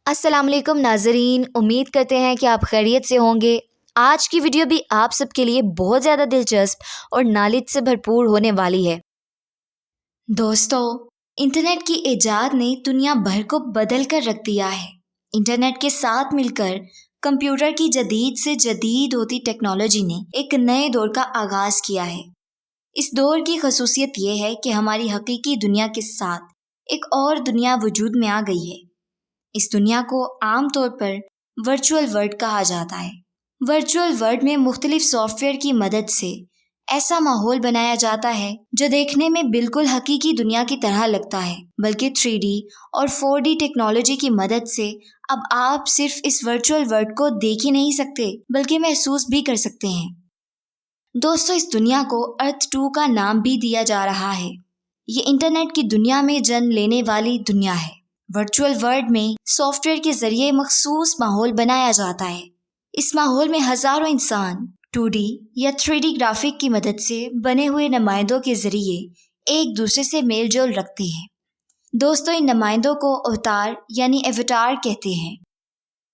السلام علیکم ناظرین، امید کرتے ہیں کہ آپ خیریت سے ہوں گے۔ آج کی ویڈیو بھی آپ سب کے لیے بہت زیادہ دلچسپ اور نالج سے بھرپور ہونے والی ہے۔ دوستو، انٹرنیٹ کی ایجاد نے دنیا بھر کو بدل کر رکھ دیا ہے۔ انٹرنیٹ کے ساتھ مل کر کمپیوٹر کی جدید سے جدید ہوتی ٹیکنالوجی نے ایک نئے دور کا آغاز کیا ہے۔ اس دور کی خصوصیت یہ ہے کہ ہماری حقیقی دنیا کے ساتھ ایک اور دنیا وجود میں آ گئی ہے۔ اس دنیا کو عام طور پر ورچوئل ورلڈ کہا جاتا ہے۔ ورچوئل ورلڈ میں مختلف سافٹ ویئر کی مدد سے ایسا ماحول بنایا جاتا ہے جو دیکھنے میں بالکل حقیقی دنیا کی طرح لگتا ہے، بلکہ 3D اور 4D ٹیکنالوجی کی مدد سے اب آپ صرف اس ورچوئل ورلڈ کو دیکھ ہی نہیں سکتے بلکہ محسوس بھی کر سکتے ہیں۔ دوستو، اس دنیا کو ارتھ 2 کا نام بھی دیا جا رہا ہے۔ یہ انٹرنیٹ کی دنیا میں جنم لینے والی دنیا ہے۔ ورچوئل ورلڈ میں سافٹ ویئر کے ذریعے مخصوص ماحول بنایا جاتا ہے۔ اس ماحول میں ہزاروں انسان 2D یا 3D گرافک کی مدد سے بنے ہوئے نمائندوں کے ذریعے ایک دوسرے سے میل جول رکھتے ہیں۔ دوستو، ان نمائندوں کو اوتار یعنی ایواتار کہتے ہیں۔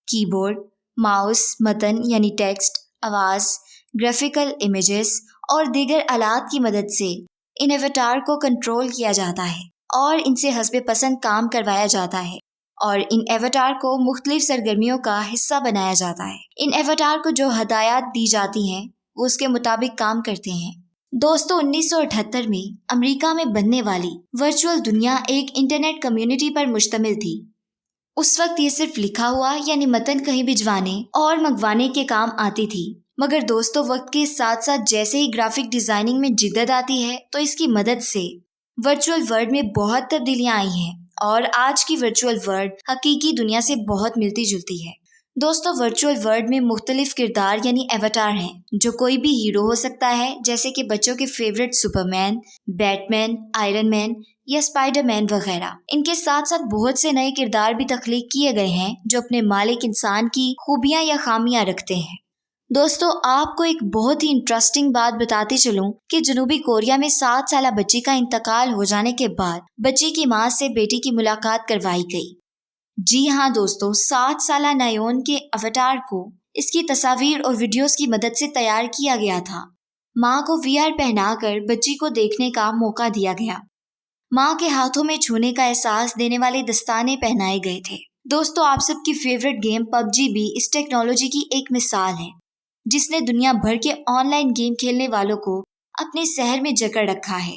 کی بورڈ، ماؤس، متن یعنی ٹیکسٹ، آواز، گرافیکل امیجز اور دیگر آلات کی مدد سے ان ایواتار کو کنٹرول کیا جاتا ہے اور ان سے حسب پسند کام کروایا جاتا ہے، اور ان ایواتار کو مختلف سرگرمیوں کا حصہ بنایا جاتا ہے۔ ان ایواتار کو جو ہدایات دی جاتی ہیں وہ اس کے مطابق کام کرتے ہیں۔ دوستو، 1978 میں امریکہ میں بننے والی ورچوئل دنیا ایک انٹرنیٹ کمیونٹی پر مشتمل تھی۔ اس وقت یہ صرف لکھا ہوا یعنی متن کہیں بھجوانے اور منگوانے کے کام آتی تھی، مگر دوستو وقت کے ساتھ ساتھ جیسے ہی گرافک ڈیزائننگ میں جدت آتی ہے تو اس کی مدد سے ورچوئل ورلڈ میں بہت تبدیلیاں آئی ہیں اور آج کی ورچوئل ورلڈ حقیقی دنیا سے بہت ملتی جلتی ہے۔ دوستو، ورچوئل ورلڈ میں مختلف کردار یعنی ایواتار ہیں جو کوئی بھی ہیرو ہو سکتا ہے، جیسے کہ بچوں کے فیورٹ سپرمین، بیٹ مین، آئرن مین یا اسپائڈر مین وغیرہ۔ ان کے ساتھ ساتھ بہت سے نئے کردار بھی تخلیق کیے گئے ہیں جو اپنے مالک انسان کی خوبیاں یا خامیاں رکھتے ہیں۔ دوستو، آپ کو ایک بہت ہی انٹرسٹنگ بات بتاتی چلوں کہ جنوبی کوریا میں 7 سالہ بچی کا انتقال ہو جانے کے بعد بچی کی ماں سے بیٹی کی ملاقات کروائی گئی۔ جی ہاں دوستو، 7 سالہ نیون کے اواتار کو اس کی تصاویر اور ویڈیوز کی مدد سے تیار کیا گیا تھا۔ ماں کو VR پہنا کر بچی کو دیکھنے کا موقع دیا گیا۔ ماں کے ہاتھوں میں چھونے کا احساس دینے والے دستانے پہنائے گئے تھے۔ دوستو، آپ سب کی فیورٹ گیم PUBG بھی اس ٹیکنالوجی کی ایک مثال ہے جس نے دنیا بھر کے آن لائن گیم کھیلنے والوں کو اپنے سحر میں جکڑ رکھا ہے۔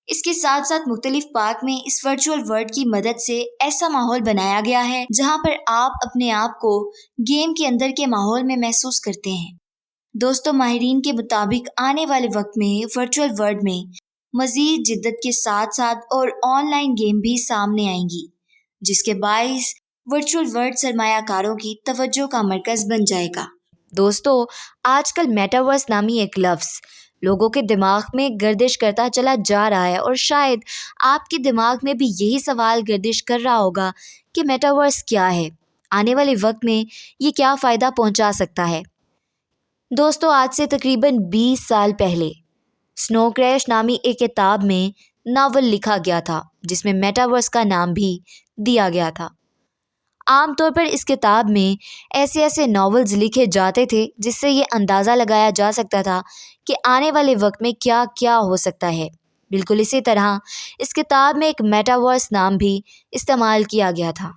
اس کے ساتھ ساتھ مختلف پارک میں اس ورچوئل ورلڈ کی مدد سے ایسا ماحول بنایا گیا ہے جہاں پر آپ اپنے آپ کو گیم کے اندر کے ماحول میں محسوس کرتے ہیں۔ دوستو، ماہرین کے مطابق آنے والے وقت میں ورچوئل ورلڈ میں مزید جدت کے ساتھ ساتھ اور آن لائن گیم بھی سامنے آئیں گی، جس کے باعث ورچوئل ورلڈ سرمایہ کاروں کی توجہ کا مرکز بن جائے گا۔ دوستو، آج کل میٹاورس نامی ایک لفظ لوگوں کے دماغ میں گردش کرتا چلا جا رہا ہے، اور شاید آپ کے دماغ میں بھی یہی سوال گردش کر رہا ہوگا کہ میٹاورس کیا ہے، آنے والے وقت میں یہ کیا فائدہ پہنچا سکتا ہے۔ دوستو، آج سے تقریباً 20 سال پہلے سنو کریش نامی ایک کتاب میں ناول لکھا گیا تھا جس میں میٹاورس کا نام بھی دیا گیا تھا۔ عام طور پر اس کتاب میں ایسے ناولز لکھے جاتے تھے جس سے یہ اندازہ لگایا جا سکتا تھا کہ آنے والے وقت میں کیا کیا ہو سکتا ہے۔ بالکل اسی طرح اس کتاب میں ایک میٹاورس نام بھی استعمال کیا گیا تھا۔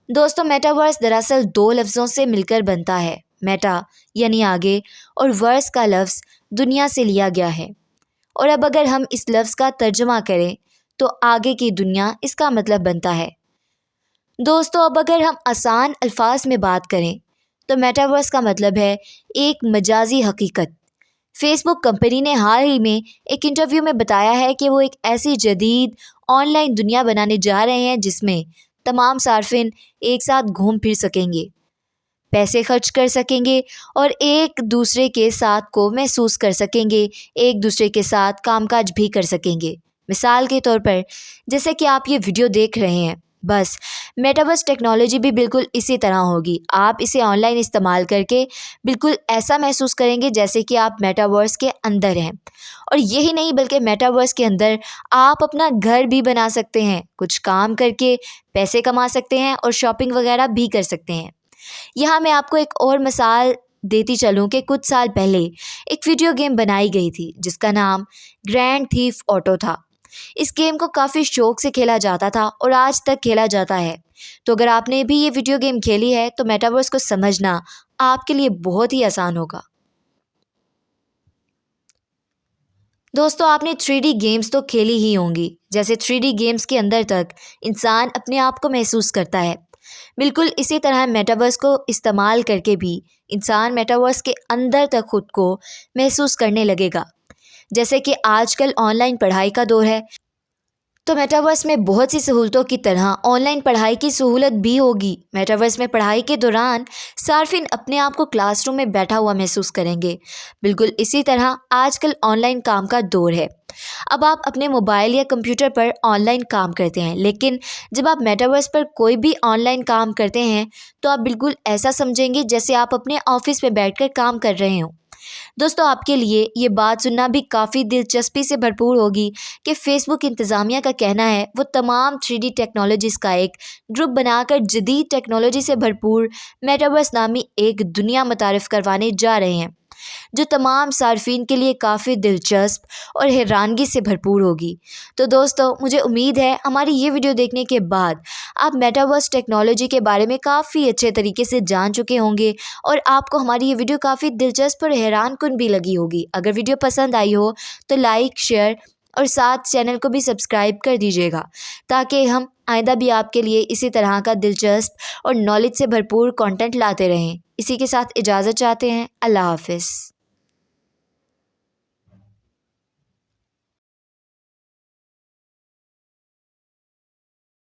دوستو، میٹاورس دراصل 2 لفظوں سے مل کر بنتا ہے۔ میٹا یعنی آگے اور ورس کا لفظ دنیا سے لیا گیا ہے، اور اب اگر ہم اس لفظ کا ترجمہ کریں تو آگے کی دنیا اس کا مطلب بنتا ہے۔ دوستو، اب اگر ہم آسان الفاظ میں بات کریں تو میٹاورس کا مطلب ہے ایک مجازی حقیقت۔ فیس بک کمپنی نے حال ہی میں ایک انٹرویو میں بتایا ہے کہ وہ ایک ایسی جدید آن لائن دنیا بنانے جا رہے ہیں جس میں تمام صارفین ایک ساتھ گھوم پھر سکیں گے، پیسے خرچ کر سکیں گے اور ایک دوسرے کے ساتھ کو محسوس کر سکیں گے، ایک دوسرے کے ساتھ کام کاج بھی کر سکیں گے۔ مثال کے طور پر جیسے کہ آپ یہ ویڈیو دیکھ رہے ہیں، بس میٹاورس ٹیکنالوجی بھی بالکل اسی طرح ہوگی. آپ اسے آن لائن استعمال کر کے بالکل ایسا محسوس کریں گے جیسے کہ آپ میٹاورس کے اندر ہیں. اور یہی نہیں بلکہ میٹاورس کے اندر آپ اپنا گھر بھی بنا سکتے ہیں, کچھ کام کر کے پیسے کما سکتے ہیں اور شاپنگ وغیرہ بھی کر سکتے ہیں. یہاں میں آپ کو ایک اور مثال دیتی چلوں کہ کچھ سال پہلے ایک ویڈیو گیم بنائی گئی تھی جس کا نام گرینڈ تھیف آٹو تھا. اس گیم کو کافی شوق سے کھیلا جاتا تھا اور آج تک کھیلا جاتا ہے. تو اگر آپ نے بھی یہ ویڈیو گیم کھیلی ہے تو میٹاورس کو سمجھنا آپ کے لیے بہت ہی آسان ہوگا. دوستو, آپ نے 3D گیمز تو کھیلی ہی ہوں گی. جیسے 3D گیمز کے اندر تک انسان اپنے آپ کو محسوس کرتا ہے, بالکل اسی طرح میٹاورس کو استعمال کر کے بھی انسان میٹاورس کے اندر تک خود کو محسوس کرنے لگے گا. جیسے کہ آج کل آن لائن پڑھائی کا دور ہے تو میٹاورس میں بہت سی سہولتوں کی طرح آن لائن پڑھائی کی سہولت بھی ہوگی. میٹاورس میں پڑھائی کے دوران صارفین اپنے آپ کو کلاس روم میں بیٹھا ہوا محسوس کریں گے. بالکل اسی طرح آج کل آن لائن کام کا دور ہے. اب آپ اپنے موبائل یا کمپیوٹر پر آن لائن کام کرتے ہیں, لیکن جب آپ میٹاورس پر کوئی بھی آن لائن کام کرتے ہیں تو آپ بالکل ایسا سمجھیں گے جیسے آپ اپنے آفس میں بیٹھ کر کام کر رہے ہوں. دوستو, آپ کے لیے یہ بات سننا بھی کافی دلچسپی سے بھرپور ہوگی کہ فیس بک انتظامیہ کا کہنا ہے وہ تمام 3D ٹیکنالوجیز کا ایک گروپ بنا کر جدید ٹیکنالوجی سے بھرپور میٹاورس نامی ایک دنیا متعارف کروانے جا رہے ہیں, جو تمام صارفین کے لیے کافی دلچسپ اور حیرانگی سے بھرپور ہوگی. تو دوستو, مجھے امید ہے ہماری یہ ویڈیو دیکھنے کے بعد آپ میٹاورس ٹیکنالوجی کے بارے میں کافی اچھے طریقے سے جان چکے ہوں گے اور آپ کو ہماری یہ ویڈیو کافی دلچسپ اور حیران کن بھی لگی ہوگی. اگر ویڈیو پسند آئی ہو تو لائک, شیئر اور ساتھ چینل کو بھی سبسکرائب کر دیجیے گا تاکہ ہم آئندہ بھی آپ کے لیے اسی طرح کا دلچسپ اور نالج سے بھرپور کنٹینٹ لاتے رہیں. اسی کے ساتھ اجازت چاہتے ہیں. اللہ حافظ.